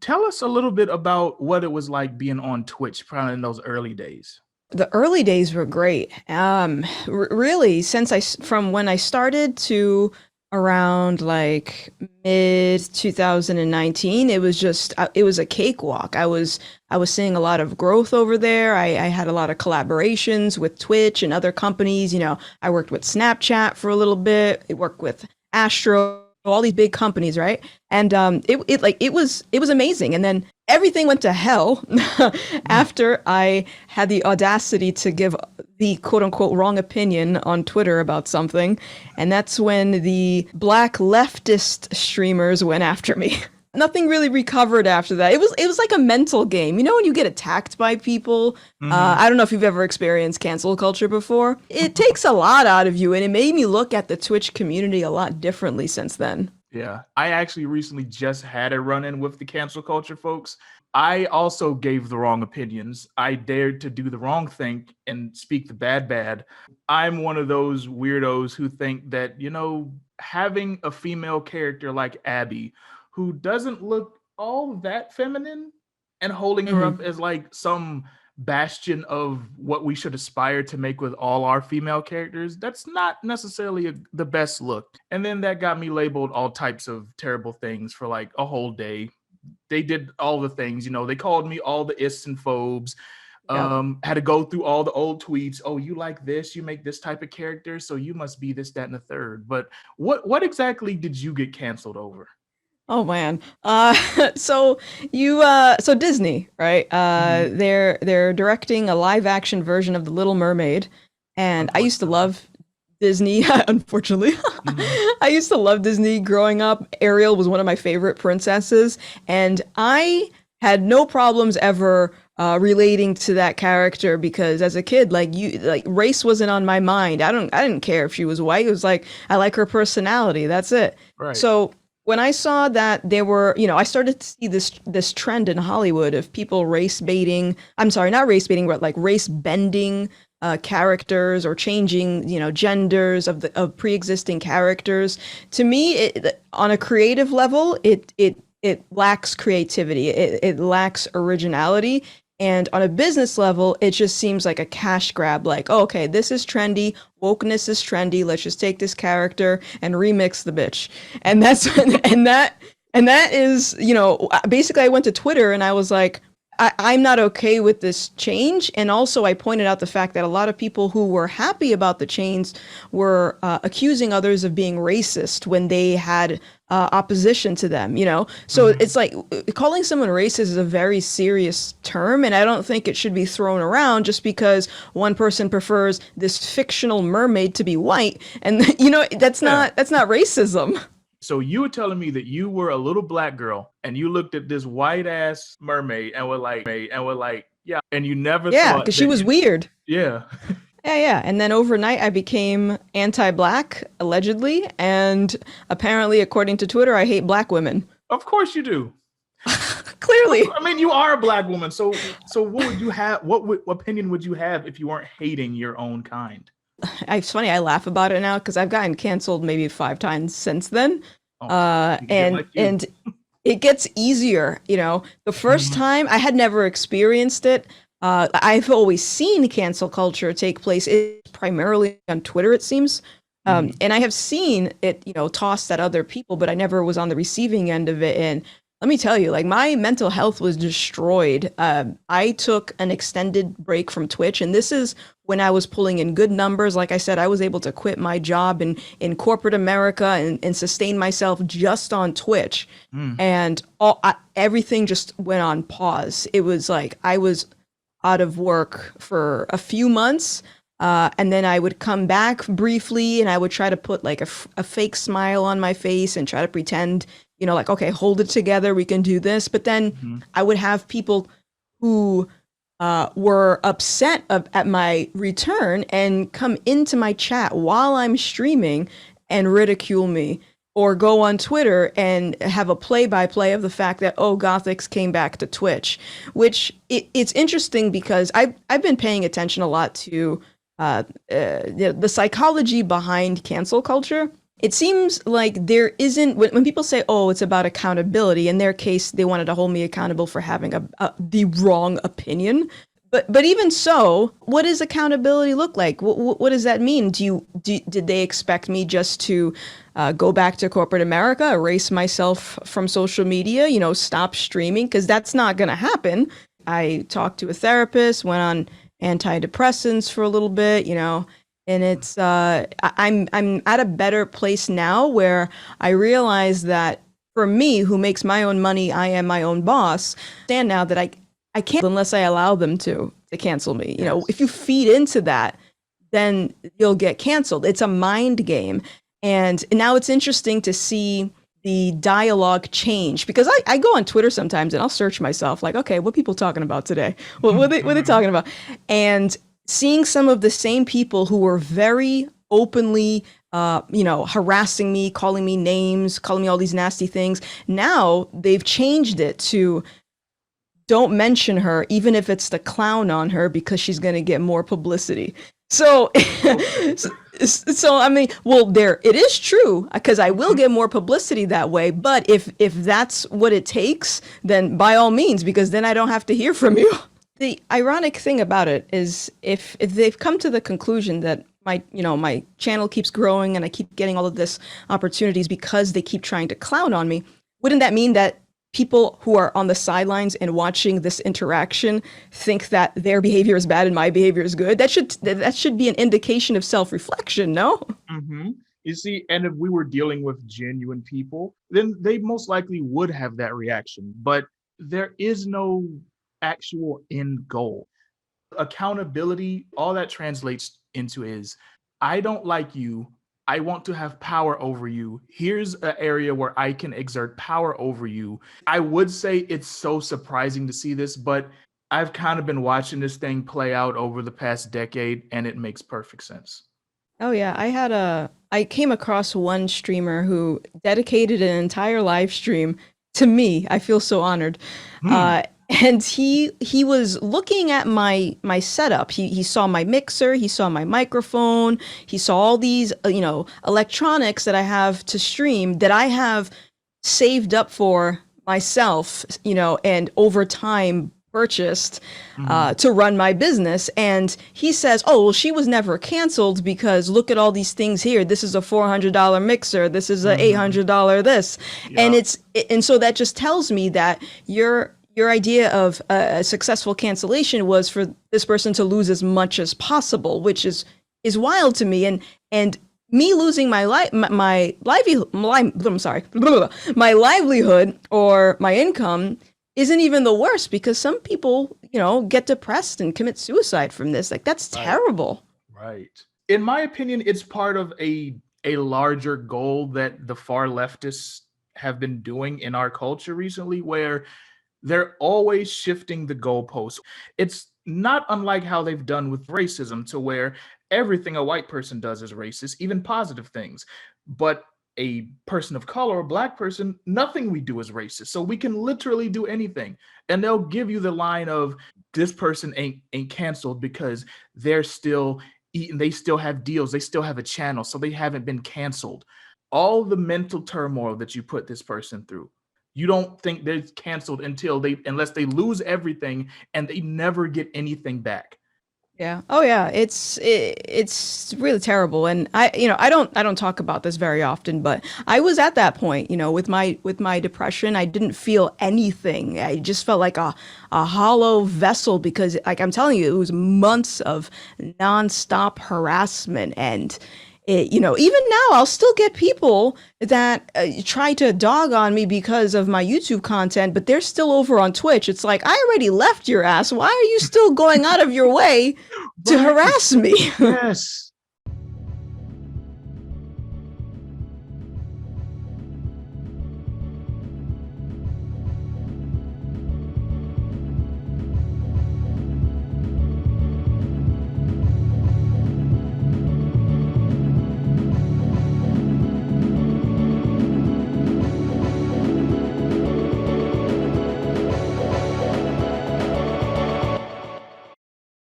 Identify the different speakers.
Speaker 1: Tell us a little bit about what it was like being on Twitch, probably in those early days.
Speaker 2: The early days were great. Really, from when I started to around like mid 2019, it was just it was a cakewalk. I was seeing a lot of growth over there. I had a lot of collaborations with Twitch and other companies. I worked with Snapchat for a little bit. I worked with Astro, all these big companies, right? And it was amazing. And then everything went to hell
Speaker 1: Mm.
Speaker 2: after I had the audacity to give the quote unquote wrong opinion on Twitter about something. And that's when the black leftist streamers went after me. Nothing really recovered after that. It was like a mental game. You know when you get attacked by people?
Speaker 1: Hmm.
Speaker 2: I don't know if you've ever experienced cancel culture before. It takes a lot out of you, and it made me look at the Twitch community a lot differently since then.
Speaker 1: Yeah, I actually recently just had a run-in with the cancel culture folks. I also gave the wrong opinions. I dared to do the wrong thing and speak the bad. I'm one of those weirdos who think that, having a female character like Abby, who doesn't look all that feminine, and holding her
Speaker 2: Hmm.
Speaker 1: up as like some bastion of what we should aspire to make with all our female characters, that's not necessarily the best look. And then that got me labeled all types of terrible things for like a whole day. They did all the things, they called me all the ists and phobes.
Speaker 2: Yep.
Speaker 1: Had to go through all the old tweets. Oh, you like this, you make this type of character, so you must be this, that, and the third. But what exactly did you get canceled over?
Speaker 2: Oh man. So so Disney, right?
Speaker 1: Mhm.
Speaker 2: They're directing a live action version of The Little Mermaid, and I used to
Speaker 1: Unfortunately.
Speaker 2: love Disney. Unfortunately,
Speaker 1: Mhm.
Speaker 2: I used to love Disney growing up. Ariel was one of my favorite princesses, and I had no problems ever relating to that character because as a kid, like race wasn't on my mind. I didn't care if she was white. It was like I like her personality. That's it.
Speaker 1: Right.
Speaker 2: So when I saw that there were, I started to see this trend in Hollywood of people race baiting. I'm sorry, not race baiting, but like race bending characters or changing, genders of pre-existing characters. To me, on a creative level, it lacks creativity. It lacks originality. And on a business level, it just seems like a cash grab. Like, oh, okay, this is trendy. Wokeness is trendy. Let's just take this character and remix the bitch. And that's and that is, basically I went to Twitter and I was like, I'm not okay with this change. And also, I pointed out the fact that a lot of people who were happy about the change were accusing others of being racist when they had opposition to them, So
Speaker 1: Mhm.
Speaker 2: it's like calling someone racist is a very serious term. And I don't think it should be thrown around just because one person prefers this fictional mermaid to be white. And,
Speaker 1: Yeah.
Speaker 2: that's not racism.
Speaker 1: So you were telling me that you were a little black girl and you looked at this white ass mermaid and were like, yeah, and you never
Speaker 2: Yeah,
Speaker 1: thought
Speaker 2: because she
Speaker 1: that
Speaker 2: was
Speaker 1: you,
Speaker 2: weird.
Speaker 1: yeah.
Speaker 2: Yeah, yeah. And then overnight, I became anti-black, allegedly. And apparently, according to Twitter, I hate black women.
Speaker 1: Of course you do.
Speaker 2: Clearly.
Speaker 1: I mean, you are a black woman. So what would you have? What opinion would you have if you weren't hating your own kind?
Speaker 2: It's funny, I laugh about it now because I've gotten canceled maybe 5 times since then.
Speaker 1: Oh, you can get
Speaker 2: And
Speaker 1: like you.
Speaker 2: and it gets easier, The first
Speaker 1: Mhm.
Speaker 2: time I had never experienced it. I've always seen cancel culture take place. It's primarily on Twitter, it seems.
Speaker 1: Mhm.
Speaker 2: And I have seen it, tossed at other people, but I never was on the receiving end of it. And let me tell you, like my mental health was destroyed. I took an extended break from Twitch, and this is when I was pulling in good numbers. Like I said, I was able to quit my job in corporate America and sustain myself just on Twitch.
Speaker 1: Mm.
Speaker 2: And everything just went on pause. It was like I was out of work for a few months. And then I would come back briefly and I would try to put like a fake smile on my face and try to pretend, like, okay, hold it together. We can do this. But then
Speaker 1: Mhm.
Speaker 2: I would have people who were upset at my return and come into my chat while I'm streaming and ridicule me or go on Twitter and have a play-by-play of the fact that Gothix came back to Twitch, which it's interesting because I've been paying attention a lot to the psychology behind cancel culture. it seems like there isn't, when people say, oh, it's about accountability, in their case, they wanted to hold me accountable for having the wrong opinion. But even so, what does accountability look like? What does that mean? Did they expect me just to go back to corporate America, erase myself from social media, stop streaming? Because that's not going to happen. I talked to a therapist, went on antidepressants for a little bit, and it's I'm at a better place now where I realize that for me, who makes my own money, I am my own boss. I understand now that I can't unless I allow them to cancel me.
Speaker 1: Yes.
Speaker 2: If you feed into that, then you'll get canceled. It's a mind game. And now it's interesting to see the dialogue change because I go on Twitter sometimes and I'll search myself like, okay, what people talking about today? What are they talking about? And seeing some of the same people who were very openly harassing me, calling me names, calling me all these nasty things. Now they've changed it to don't mention her, even if it's the clown on her, because she's going to get more publicity. So, so I mean, well, there it is true because I will get more publicity that way. But if that's what it takes, then by all means, because then I don't have to hear from you. The ironic thing about it is if they've come to the conclusion that my channel keeps growing and I keep getting all of this opportunities because they keep trying to clown on me, wouldn't that mean that people who are on the sidelines and watching this interaction think that their behavior is bad and my behavior is good? That should be an indication of self-reflection, no?
Speaker 1: Mm-hmm. You see, and if we were dealing with genuine people, then they most likely would have that reaction. But there is no actual end goal. Accountability, all that translates into is I don't like you. I want to have power over you. Here's an area where I can exert power over you. I would say it's so surprising to see this, but I've kind of been watching this thing play out over the past decade, and it makes perfect sense.
Speaker 2: Oh yeah, I came across one streamer who dedicated an entire live stream to me. I feel so honored.
Speaker 1: Hmm.
Speaker 2: And he was looking at my setup. He saw my mixer, he saw my microphone, he saw all these electronics that I have to stream that I have saved up for myself, and over time purchased
Speaker 1: Hmm.
Speaker 2: to run my business. And he says, "Oh, well, she was never canceled because look at all these things here. This is a $400 mixer. This is a
Speaker 1: Hmm.
Speaker 2: $800 this." And
Speaker 1: Yeah.
Speaker 2: so that just tells me that your idea of a successful cancellation was for this person to lose as much as possible, which is wild to me. And me losing my livelihood, I'm sorry, my livelihood or my income isn't even the worst because some people, get depressed and commit suicide from this. Like that's
Speaker 1: Right.
Speaker 2: terrible.
Speaker 1: Right. In my opinion, it's part of a larger goal that the far leftists have been doing in our culture recently, where they're always shifting the goalposts. It's not unlike how they've done with racism, to where everything a white person does is racist, even positive things. But a person of color, a black person, nothing we do is racist. So we can literally do anything. And they'll give you the line of this person ain't canceled because they're still eating, they still have deals, they still have a channel, so they haven't been canceled. All the mental turmoil that you put this person through, you don't think they're canceled unless they lose everything and they never get anything back.
Speaker 2: Yeah. Oh yeah. It's really terrible. And I don't talk about this very often, but I was at that point, with my depression. I didn't feel anything. I just felt like a hollow vessel because like I'm telling you, it was months of nonstop harassment and even now I'll still get people that try to dog on me because of my YouTube content, but they're still over on Twitch. It's like, I already left your ass. Why are you still going out of your way to
Speaker 1: Right.
Speaker 2: harass me?
Speaker 1: Yes.